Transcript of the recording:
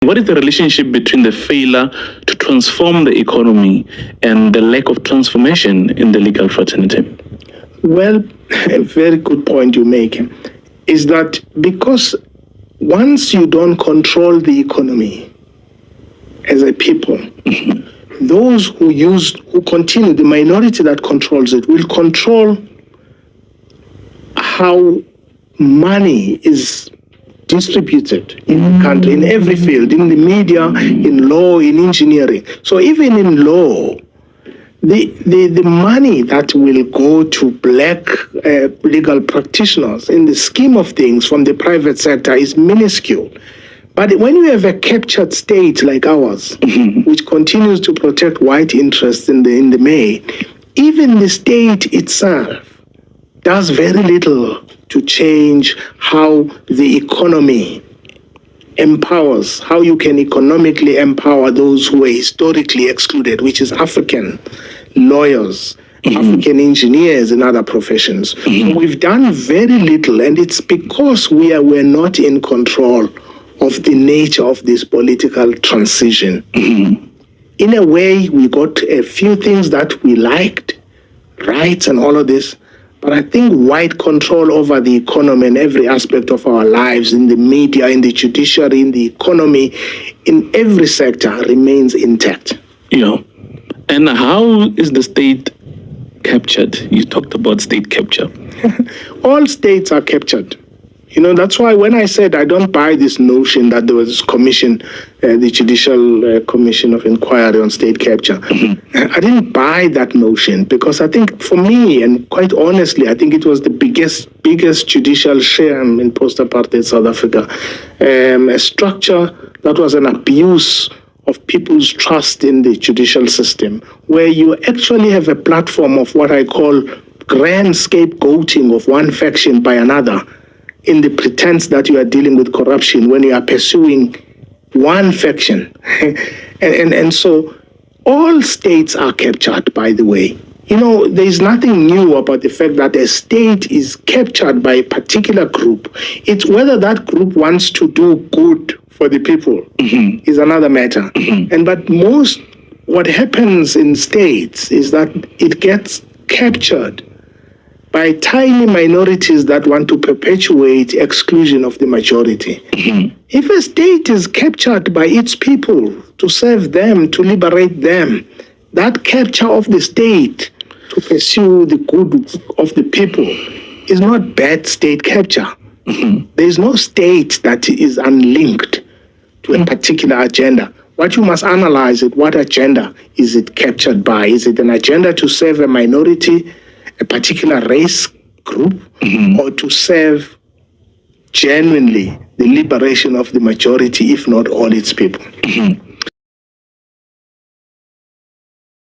What is the relationship between the failure to transform the economy and the lack of transformation in the legal fraternity? Well, a very good point you make is that because once you don't control the economy as a people, those who continue, the minority that controls it, will control how money is distributed in the country, in every field, in the media, in law, in engineering. So even in law, the money that will go to black legal practitioners in the scheme of things from the private sector is minuscule. But when you have a captured state like ours, which continues to protect white interests in the main, even the state itself does very little to change how the economy empowers, how you can economically empower those who were historically excluded, which is African lawyers, African engineers and other professions. We've done very little, and it's because we're not in control of the nature of this political transition. In a way, we got a few things that we liked, rights and all of this, but I think white control over the economy and every aspect of our lives, in the media, in the judiciary, in the economy, in every sector, remains intact. And how is the state captured? You talked about state capture. All states are captured. That's why when I said I don't buy this notion that there was this commission, the Judicial Commission of Inquiry on State Capture, I didn't buy that notion because I think for me, and quite honestly, I think it was the biggest judicial sham in post-apartheid South Africa, a structure that was an abuse of people's trust in the judicial system, where you actually have a platform of what I call grand scapegoating of one faction by another, in the pretense that you are dealing with corruption when you are pursuing one faction. and so all states are captured, by the way. There's nothing new about the fact that a state is captured by a particular group. It's whether that group wants to do good for the people is another matter. But what happens in states is that it gets captured by tiny minorities that want to perpetuate exclusion of the majority. If a state is captured by its people to serve them, to liberate them, that capture of the state to pursue the good of the people is not bad state capture. There is no state that is unlinked to a particular agenda. What you must analyze is what agenda is it captured by? Is it an agenda to serve a minority, a particular race group, or to serve genuinely the liberation of the majority, if not all its people?